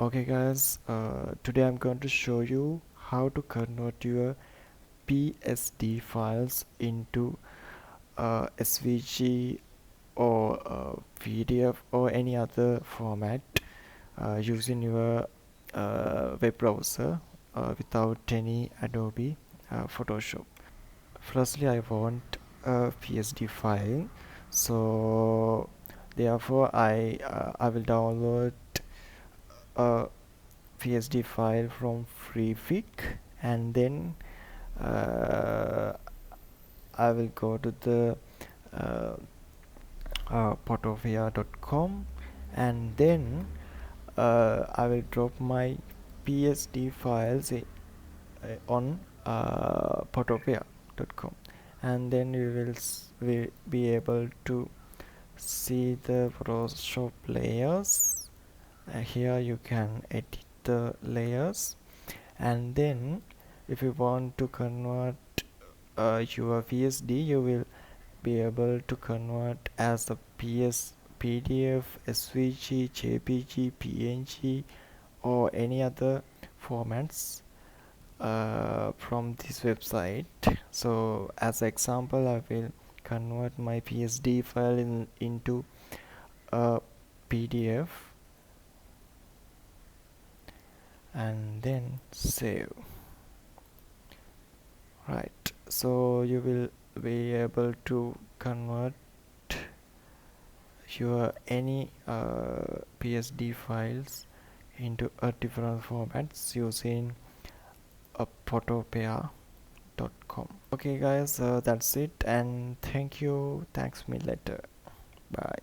Okay guys, today I'm going to show you how to convert your PSD files into SVG or PDF or any other format using your web browser without any Adobe Photoshop. Firstly, I want a PSD file, so therefore I will download a PSD file from Freepik, and then uh, I will go to the uh, photopea.com, and then I will drop my PSD files on photopea.com, and then we will be able to see the Photoshop layers. Here you can edit the layers, and then if you want to convert your PSD, you will be able to convert as a PDF, SVG, JPG, PNG, or any other formats from this website. So as an example, I will convert my PSD file into a PDF and then save. Right, so you will be able to convert your any PSD files into a different formats using a photopea.com. Okay guys, that's it, and thank you. Thanks me later. Bye.